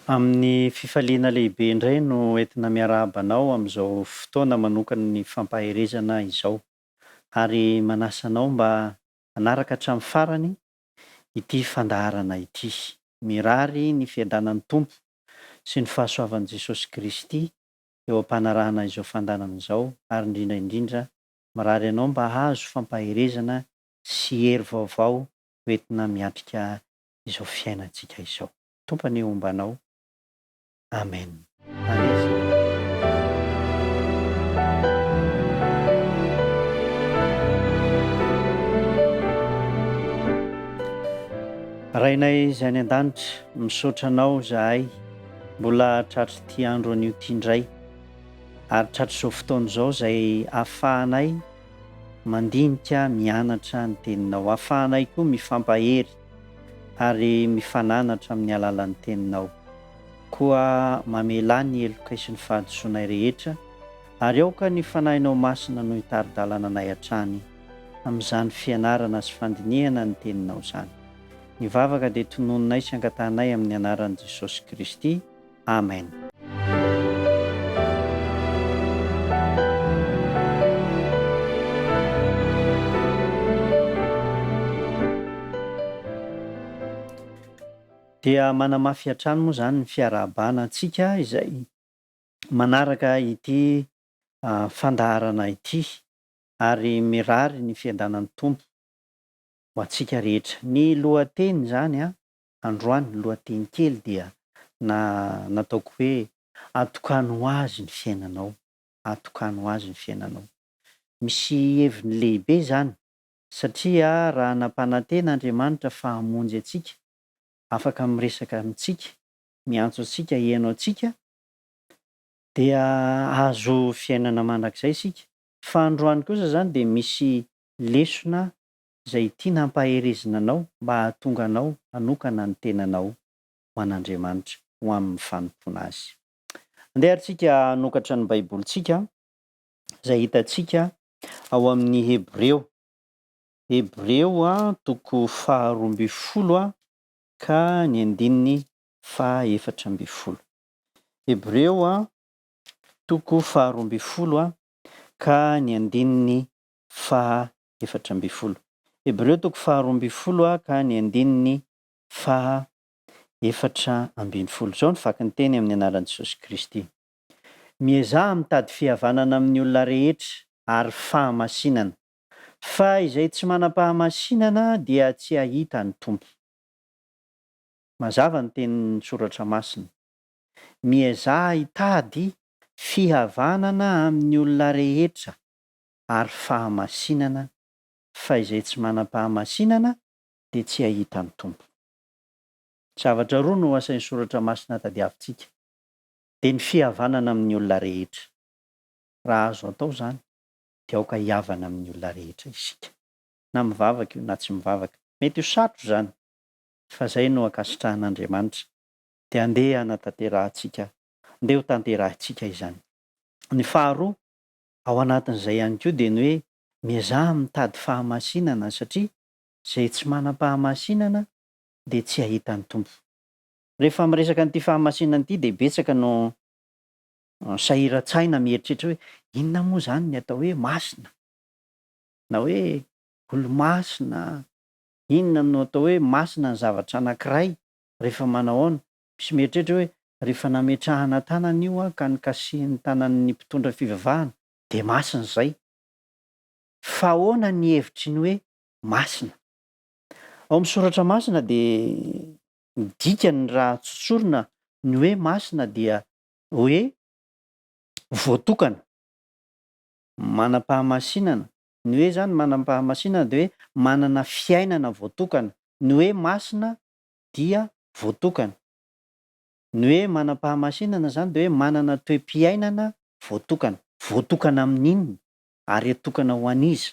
Amin'ny fifaliana lehibe indray no entina miarahaba anao amin'izao fotoana manokana ny fampaherezana izao. Ary manasa anao mba hanaraka hatramin'ny farany ity fandaharana ity. Mirary ny fiadanan'ny Tompo sy ny fahasoavan'i Jesosy Kristy eo am-panarahana izao fandaharana izao, ary indrindra indrindra mirary anao mba hahazo fampaherezana sy hery vaovao hoentina miatrika izao fiainantsika izao. Tompo anie omba anao. Amen. Rainay izay any an-danitra, misaotra anao zahay mbola tratry ty andro an'io ty indray, ary tratry izao fotoana izao izay ahafahanay mandinika mianatra ny teninao, ahafahanay koa mifampahery ary mifananatra amin'ny alalan'ny teninao, koa mamela ny heloka sy ny fahadisoanay rehetra, ary aoka ny fanahinao masina no hitari-dalana anay hatrany amin'izany fianarana sy fandinihana ny teninao izany. Ny vavaka dia tonononay sy angatahnay amin'ny anaran'i Jesosy Kristy. Amen. Dia manamafy hatrany moa izany ny fiarahabana antsika izay manaraka ity fandaharana ity, ary mirary ny fiadanan'ny Tompo ho antsika rehetra. Ny lohateny izany androany, lohateny kely dia nataoko hoe atokano ho azy ny fiainanao, atokano ho azy ny fiainanao. Misy heviny lehibe izany satria raha nampanantena Andriamanitra fa hamonjy antsika, afaka miresaka amintsika, miantso antsika, hiaino antsika, dia azo fiainana mandrakizay isika. Fa androany kosa izany dia misy lesona izay tiana hampaherezina anao mba hahatonga anao hanokana ny tenanao ho an'Andriamanitra ho amin'ny fanompoana azy. Andeha tsika hanokatra ny baibolintsika izay hitantsika ao amin'ny Hebreo. Hebreo toko 12 ka ny andininy 14. Hebreo toko 12 ka ny andininy 14. Hebreo toko 12 ka ny andininy 14. Zao ny vaky ny teny amin'ny anaran'i Jesosy Kristy. Miezaha mitady fihavanana amin'ny olona rehetra ary fahamasinana, fa izay tsy manam-pahamasinana dia tsy hahita ny Tompo. Mazava ny tenin'ny soratra masina. Miezaha hitady fihavanana amin'ny olona rehetra ary fahamasinana, fa izay tsy manam-pahamasinana dia tsy hahita ny Tompo. Zavatra roa no asain'ny soratra masina tadiavintsika, dia ny fihavanana amin'ny olona rehetra. Raha azo atao izany dia aoka hihavana amin'ny olona rehetra isika, na mivavaka io na tsy mivavaka. Mety ho sarotra izany, fa izay no ankasitrahan'Andriamanitra, dia andeha hanatanterantsika, andeha ho tanterahintsika izany. Ny faharoa ao anatin'izay ihany koa dia ny hoe miezaha mitady fahamasinana, satria izay tsy manam-pahamasinana dia tsy hahita ny Tompo. Rehefa miresaka an'ity fahamasinana ity dia betsaka no sahiran-tsaina mieritreritra hoe inona moa izany ny atao hoe masina, na hoe olo-masina, inona no atao hoe masina ny zavatra anankiray, rehefa manao ahoana. Misy mieritreritra hoe rehefa nametrahana tanana io ka nikasihan'ny tanan'ny mpitondra fivavahana dia masina izay. Fa ahoana ny hevitry ny hoe masina? Ao amin'ny soratra masina dia ny dikany raha tsotsorina ny hoe masina dia hoe voatokana, manam-pahamasinana. Ny hoe zany manam-pahamasinana dia hoe manana fiainana voatokana. Ny hoe masina dia voatokana. Ny hoe manam-pahamasinana zany dia hoe manana toe-piainana voatokana. Voatokana amin'inona ary atokana ho an'iza?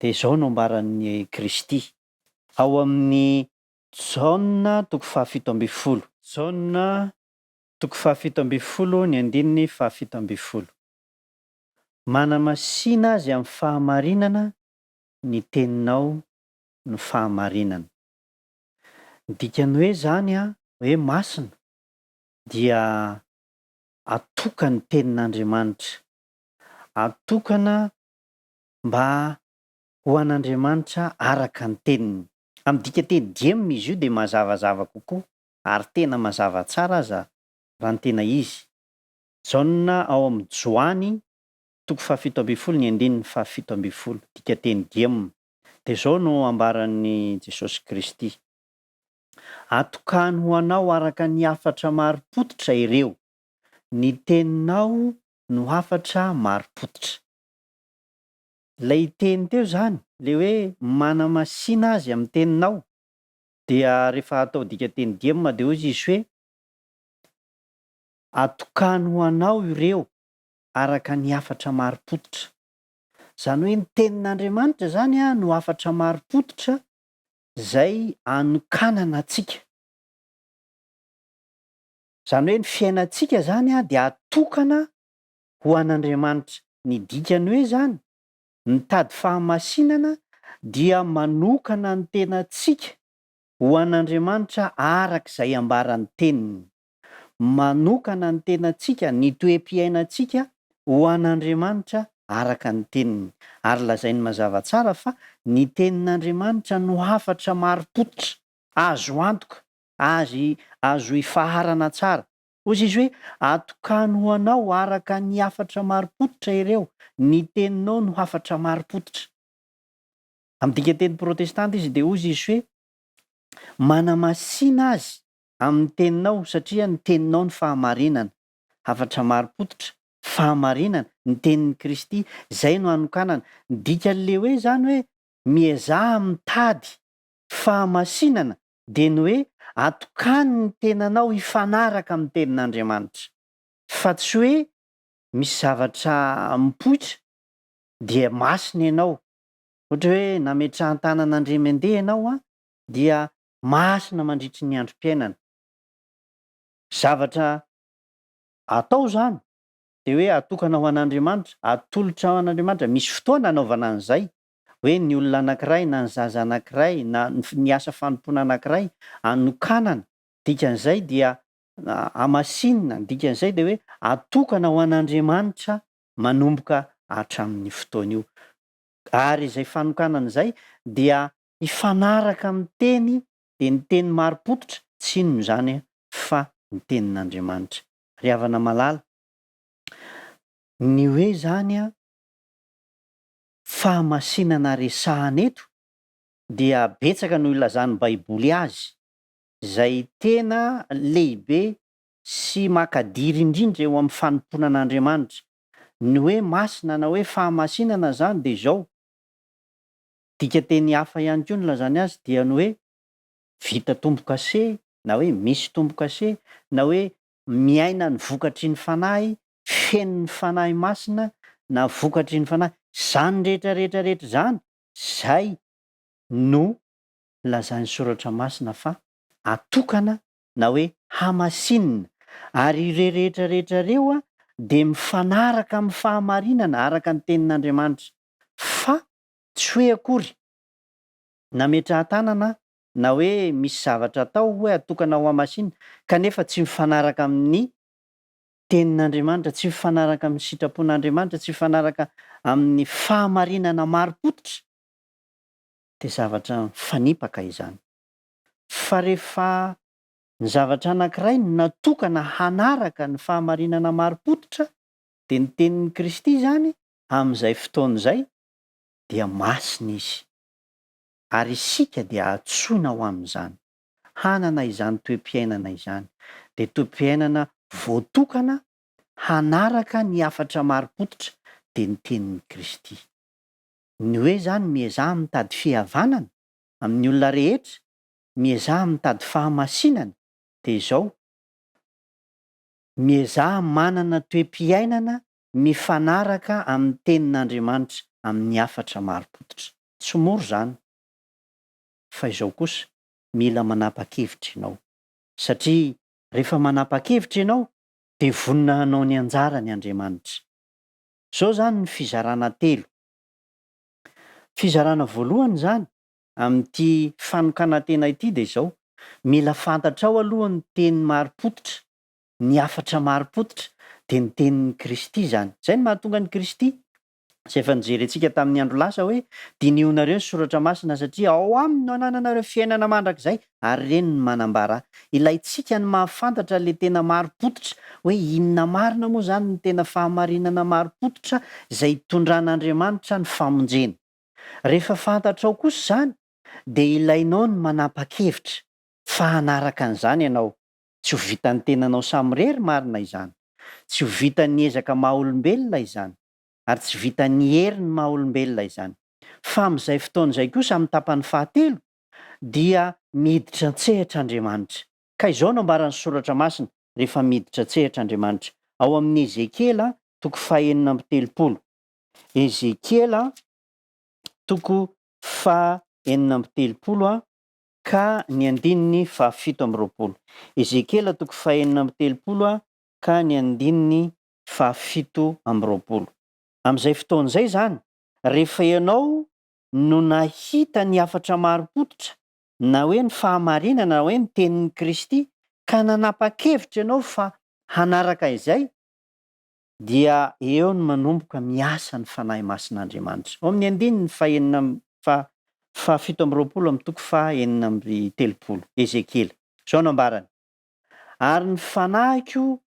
Dia izao no ambaran'ny Kristy ao amin'ny Jaona toko 17. Jaona toko 17 ny andininy 17. Manamasina azy amin'ny fahamarinana, ny teninao no fahamarinana. Dikany hoe zany hoe masina dia atoka ny tenin'Andriamanitra, atokana mba ho an'Andriamanitra araka ny teniny. Amin'ny dika teny dimy izy io de mazavazava kokoa ary tena mazava tsara aza raha ny tena izy. Jaona ao amin'ny Joany toko 17 ny andininy 17 dika teny dimy. De zao no ambaran'ny Jesosy Kristy: atokany ho anao araka ny hafatra marim-pototra ireo, ny teninao no hafatra marim-pototra. Lay teny teo zany, le hoe mana-masina azy amin'ny teninao, dia rehefa atao dika teny dimy de hoy izy hoe atokany ho anao ireo araka ny hafatra marim-pototra. Zany hoe ny tenin'Andriamanitra zany no hafatra marim-pototra zay anokanana antsika. Zany hoe ny fiainantsika zany de atokana ho an'Andriamanitra. Ny dikany hoe zany mitady fahamasinana dia manokana ny tenantsika ho an'Andriamanitra arak'izay ambaran'ny teniny. Manokana ny tenantsika, ny toe-piainantsika ho an'Andriamanitra araka ny teniny. Ary lazainy mazava tsara fa ny tenin'Andriamanitra no hafatra marim-pototra, azo antoka, azo ifaharana tsara. Hoy izy hoe atokany ho anao araka ny hafatra marim-pototra ireo, ny teninao no hafatra marim-pototra. Amin'ny dika teny protestanta izy de hoy izy hoe mana-masina azy amin'ny teninao satria ny teninao ny fahamarinana, hafatra marim-pototra, fahamarinana, ny tenin'ny Kristy zay no anokanana. Ny dikan'le hoe zany hoe miezaha mitady fahamasinana de ny hoe atokany ny tenanao hifanaraka amin'ny tenin'Andriamanitra, fa tsy hoe misy zavatra mipoitra dia masina ianao. Ohatra hoe nametrahan-tanan'Andriamandeha ianao dia masina mandritry ny androm-piainana. Zavatra atao zany de hoe atokana ho an'Andriamanitra, atolotra ho an'Andriamanitra. Misy fotoana anaovana an'izay, hoe ny olona anankiray na ny zaza anankiray na ny asa fanompoana anankiray anokanana, dikan'izay dia hamasinina, dikan'izay de hoe atokana ho an'Andriamanitra manomboka hatramin'ny fotoana io. Ary izay fanokanana izay dia hifanaraka amin'ny teny, de ny teny marim-pototra tsy inona zany fa ny tenin'Andriamanitra. Ry havana malala, ny hoe zany fahamasinana resahana eto dia betsaka no ilazan'ny baiboly azy, zay tena lehibe sy makadiry indrindra eo amin'ny fanompoana an'Andriamanitra. Ny hoe masina na hoe fahamasinana zany de zao, dika teny hafa ihany koa no lazany azy dia ny hoe vita tombo-kase, na hoe misy tombo-kase, na hoe miaina ny vokatry ny fanahy, feno ny fanahy masina na vokatry ny fanahy. Zany rehetrarehetra zany zay no lazan'ny soratra masina fa atokana na hoe hamasinina. Ary ireo rehetrarehetra de mifanaraka amin'ny fahamarinana araka ny tenin'Andriamanitra, fa tsy hoe akory nametrahan-tanana na hoe misy zavatra atao hoe atokana ho hamasinina kanefa tsy mifanaraka amin'ny tenin'Andriamanitra, tsy mifanaraka amin'ny sitrapon'Andriamanitra, tsy mifanaraka amin'ny fahamarinana marim-pototra, de zavatra mifanipaka izany. Fa rehefa ny zavatra anankiray no natokana hanaraka ny fahamarinana marim-pototra de ny tenin'ny Kristy zany amin'izay fotoana izay dia masina izy, ary isika dia antsoina ho amin'izany, hanana izany toe-piainana izany. De toe-piainana voatokana hanaraka ny hafatra marim-pototra de ny tenin'ny Kristy. Ny hoe zany miezaha mitady fihavanana amin'ny olona rehetra, miezaha mitady fahamasinana de izao: miezaha manana toe-piainana mifanaraka amin'ny tenin'Andriamanitra amin'ny hafatra marim-pototra. Tsy mora zany, fa izao kosa mila manapa-kevitra ianao, satria rehefa manapa-kevitra ianao de vonona hanao ny anjarany Andriamanitra. Zao zany ny fizarana telo. Fizarana voalohany zany amin'ity fanokana tena ity de izao: mila fantatrao aloha ny teny marim-pototra ny afatra maro-potitra de ny tenin'ny Kristy zany. Zay ny mahatonga ny Kristy zay efa nijerentsika tamin'ny andro lasa hoe dinionareo ny soratra masina satria ao aminy no anananareo fiainana mandrakizay ary reny ny manambara. Ilayntsika ny mahafantatra le tena maro-potitra hoe inona marina moa zany ny tena fahamarinana maro-potitra zay tondran'Andriamanitra ny famonjena. Rehefa fantatrao kosa zany de ilainao ny manapa-kevitra fa hanaraka an'izany ianao. Tsy ho vitan'ny tenanao samirery marina izany, tsy ho vitan'ny ezaka maha-olombelona izany, ary tsy vitan'ny hery ny maha-olombelona izany. Fa amin'izay fotoan'izay kosa amin'ny tapany fahatelo dia miditra an-tsehatr'Andriamanitra. Ka izao no ambaran'ny soratra masina rehefa miditra an-tsehatr'Andriamanitra. Ao amin'ny Ezekiela toko fahaenina amby telopolo. Ezekiela toko fahaenina amby telopolo ka ny andininy fahafito amby roapolo. Ezekiela toko fahaenina amby telopolo ka ny andininy fahafito amby roapolo. Amin'izay fotoan'izay zany, rehefa ianao no nahita ny afatra maro-potitra na hoe ny fahamarinana na hoe ny tenin'ny Kristy ka nanapa-kevitra ianao fa hanaraka izay dia eo no manomboka miasa ny fanahy masin'Andriamanitra. Ao amin'ny andininy fahafito amby roapolo amin'ny toko fahaenina amby telopolo. Ezekiela. Zao no ambarany. Ary ny fanahiko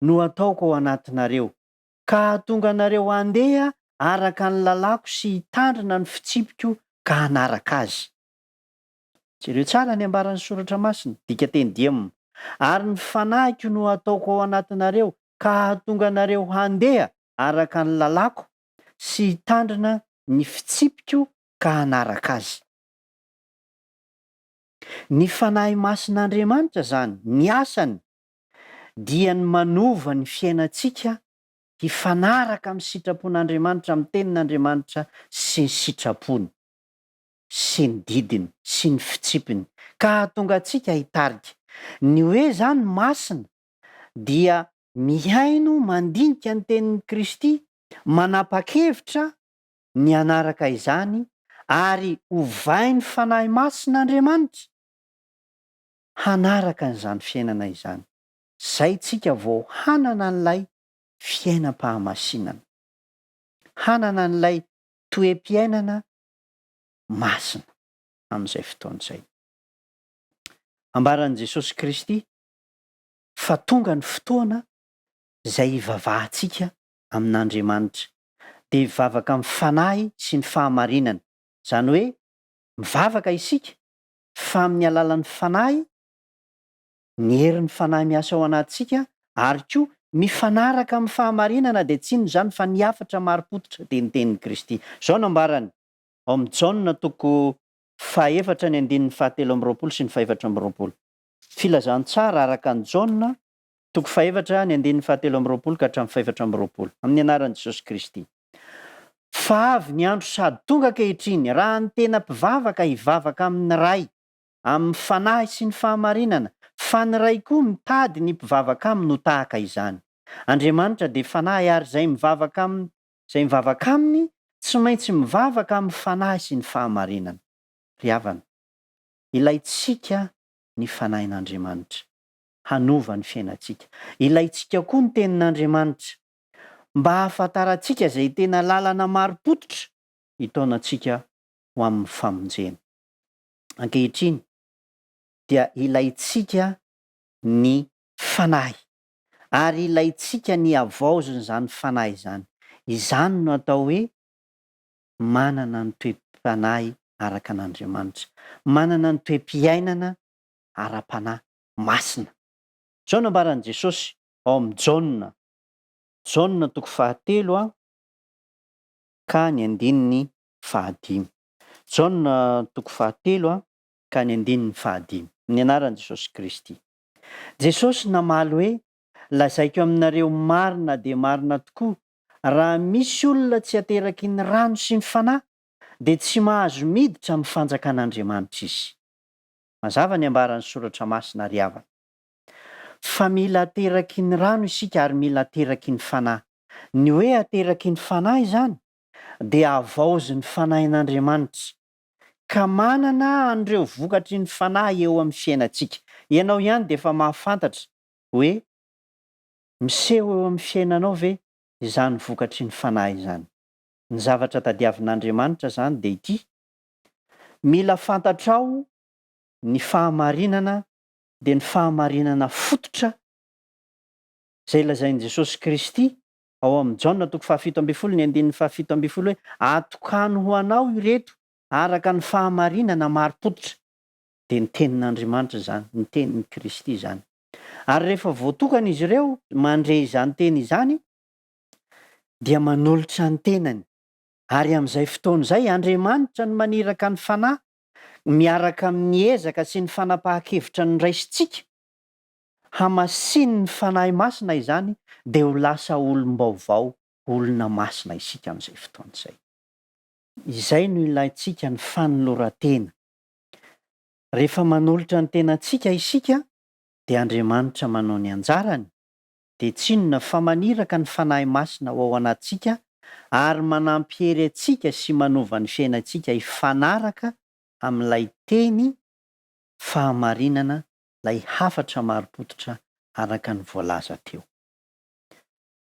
no ataoko ao anatinareo ka hahatonga anareo handeha araka ny lalako sy hitandrina ny fitsipiko ka hanaraka azy. Jereo tsara ny ambaran'ny soratra masina, dika teny diamina. Ary ny fanahiko no ataoko ao anatinareo ka hahatonga anareo handeha araka ny lalako sy hitandrina ny fitsipiko ka hanaraka azy. Ny fanahy masin'Andriamanitra zany, ny asany dia ny manova ny fiainantsika hifanaraka amin'ny sitrapon'Andriamanitra, amin'ny tenin'Andriamanitra sy ny sitrapony, sy ny didiny, sy ny fitsipiny, ka hahatonga antsika hitarika. Ny hoe zany masina dia mihaino mandinika ny tenin'ny Kristy, manapa-kevitra ny hanaraka izany ary ovainy fanahy masin'Andriamanitra hanaraka an'izany fiainana izany. Zay tsika vao hanana an'ilay fiainam-pahamasinana, hanana an'ilay toe-piainana masina amin'izay fotoan'izay. Ambaran'i Jesosy Kristy fa tonga ny fotoana zay hivavahantsika amin'Andriamanitra, de hivavaka amin'ny fanahy sy ny fahamarinana. Zany hoe mivavaka isika fa amin'ny alalan'ny fanahy, ny herin'ny fanahy miasa ao anatintsika ary koa mifanaraka amin'ny fahamarinana de tsy ino zany fa ny afatra maro-potitra de ny tenin'ny Kristy. Zao no ambarany ao amin'ny Jaona toko fahaefatra ny andininy fahatelo amby roapolo sy ny fahaefatra amby roapolo. Filazantsara araka ny Jaona toko fahaefatra ny andininy fahatelo amby roapolo ka hatramin'ny fahaefatra amby roapolo amin'ny anaran'i Jesosy Kristy. Fa avy ny andro sady tonga ankehitriny raha ny tena mpivavaka hivavaka amin'ny ray, amin'ny fanahy sy ny fahamarinana, fa ny ray koa mitady ny mpivavaka aminy no tahaka izany. Andriamanitra de fanahy ary zay mivavaka aminy tsy maintsy mivavaka amin'ny fanahy sy ny fahamarinana. Ry havana, ilayntsika ny fanahin'Andriamanitra hanova ny fiainantsika. Ilayntsika koa ny tenin'Andriamanitra mba hahafantarantsika zay tena lalana maro-potitra hitaonantsika ho amin'ny famonjena. Ankehitriny dia ilayntsika ny fanahy ary ilayntsika ny avaoziny zany fanahy zany. Izany no atao hoe manana ny toe-panahy araka an'Andriamanitra, manana ny toe-piainana ara-panahy masina. Zao no ambaran'i Jesosy ao amin'ny Jaona toko fahatelo ka ny andininy fahadimy. Jaona toko fahatelo ka ny andininy fahadimy. Ny anaran'i Jesosy Kristy. Jesosy namaly hoe lazaiko aminareo marina de marina tokoa, raha misy olona tsy ateraky ny rano sy ny fanahy de tsy mahazo miditra amin'ny fanjakan'Andriamanitra izy. Mazava ny ambaran'ny soratra masina ry havana. Fa mila ateraky ny rano isika ary mila ateraky ny fanahy. Ny hoe ateraky ny fanahy zany de avaozy ny fanahin'Andriamanitra ka manana an'ireo vokatry ny fanahy eo amin'ny fiainantsika. Ianao ihany de efa mahafantatra hoe miseho eo amin'ny fiainanao ve izany vokatry ny fanahy izany. Ny zavatra tadiavin'Andriamanitra zany de ity: mila fantatrao ny fahamarinana, de ny fahamarinana fototra zay lazain'i Jesosy Kristy ao amin'ny Jaona 7:17 hoe atokano ho anao ireto araka ny fahamarinana mari-potitra. De ny tenin'Andriamanitra zany, ny tenin'ny Kristy zany. Ary rehefa voatokana izy ireo mandre izany teny izany dia manolotra ny tenany. Ary amin'izay fotoana izay Andriamanitra no maniraka ny fanahy miaraka amin'ny ezaka sy ny fanapahan-kevitra ny raisintsika hamasiny ny fanahy masina izany de ho lasa olom-baovao, olona masina isika amin'izay fotoana izay. Izay no ilaintsika ny fanoloran-tena. Rehefa manolotra ny tenantsika isika de Andriamanitra manao ny anjarany, de tsy inona fa maniraka ny fanahy masina ao anatintsika ary manampy hery antsika sy manova ny fiainantsika hifanaraka amin'ilay teny fahamarinana, lay hafatra mari-potitra araka ny voalaza teo.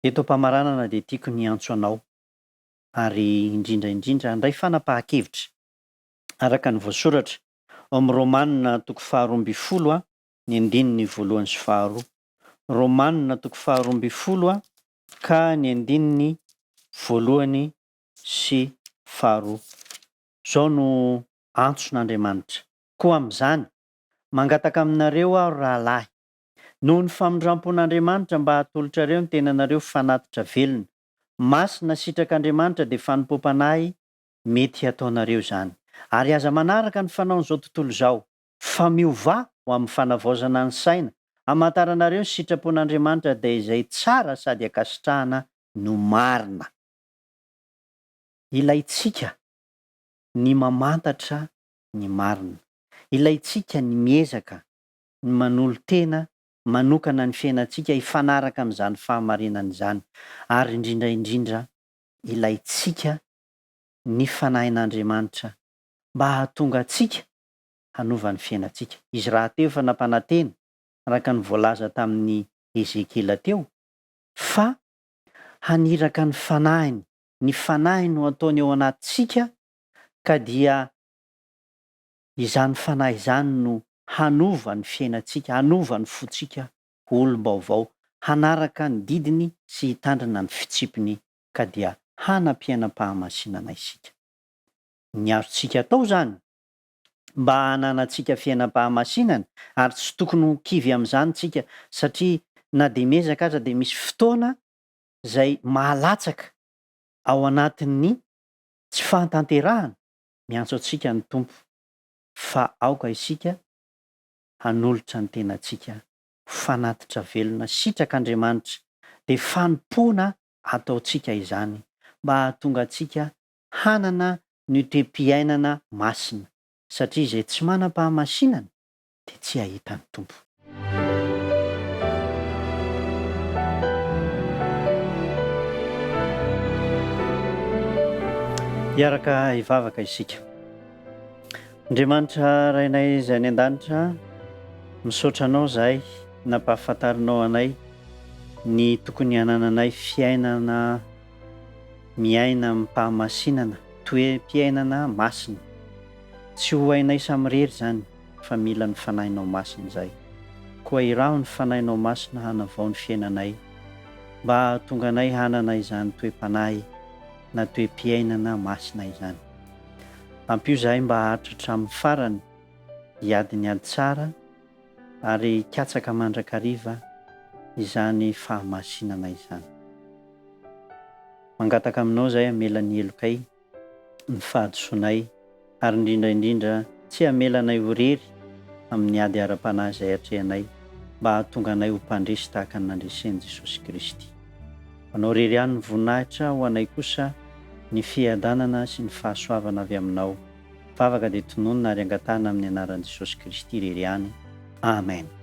Eto am-pamaranana de tiako ny antso anao ary indrindra handray fanapahan-kevitra araka ny voasoratra ao amin'ny Romanina 12 ny andininy 1 sy 2. Romanina 12 ka ny andininy 1 sy 2. Zao no antson'Andriamanitra: koa amin'izany mangataka aminareo aho rahalahy, noho ny famindrampon'Andriamanitra mba hatolotrareo ny tenanareo fanatitra velona, masina sitrak'Andriamanitra de fanimpom-panahy mety ataonareo zany. Ary aza manaraka ny fanaon'izao tontolo izao, fa miova ho amin'ny fanavaozana ny saina, hamantaranareo ny sitrapon'Andriamanitra de izay tsara sady ankasitrahana no marina. Ilaintsika ny mamantatra ny marina, ilaintsika ny miezaka ny manolo tena manokana ny fiainantsika hifanaraka amin'izany fahamarinana izany, ary indrindra ilaintsika ny fanahin'Andriamanitra mba hahatonga antsika hanova ny fiainantsika. Izy rahateo efa nampanantena araka ny voalaza tamin'ny Ezekila teo fa haniraka ny fanahy no ataony ao anatintsika, ka dia izany fanahy izany no hanova ny fiainantsika, hanova ny fontsika olom-baovao, hanaraka ny didiny sy hitandrina ny fitsipiny, ka dia hanampiainam-pahamasinana isika. Ny azontsika atao zany mba hananantsika fiainam-pahamasinana, ary tsy tokony ho kivy amin'izany tsika, satria na de miezaka aza de misy fotoana zay mahalatsaka ao anatin'ny tsy fahatanterahana. Miantso antsika ny Tompo fa aoka isika hanolotra ny tenantsika, fanatitra velona, sitrak'Andriamanitra, de fanompoana ataontsika izany mba hahatonga antsika hanana ny toe-piainana masina, satria izay tsy manam-pahamasinana de tsy hahita ny Tompo. Hiaraka hivavaka isika. Andriamanitra rainay izay any an-danitra, misaotra anao zahay nampahafantarinao anay ny tokony hanananay fiainana miaina amin'ny-pahamasinana, toe-piainana masina. Tsy ho hainay samirery zany fa mila ny fanahinao masina zay. Koa iraho ny fanahinao masina hanavao ny fiainanay mba hahatonga anay hanana izany toe-panahy na toe-piainana masina izany. Ampio zahay mba hahatratra amin'ny farany, hiady ny ady tsara ary katsaka mandrakariva izany fahamasinana izany. Mangataka aminao zahay hamelany helokay ny fahadisoanay, ary indrindra tsy hamelanay ho rery amin'ny ady ara-panahy izay hatrehanay, mba hahatonga anay ho mpandresy tahaka ny nandresen'i Jesosy Kristy. Anao rery ihany ny voninahitra ho anay kosa ny fiadanana sy ny fahasoavana avy aminao. Vavaka dia tononona ary angatahana amin'ny anaran'i Jesosy Kristy rery ihany. Amen.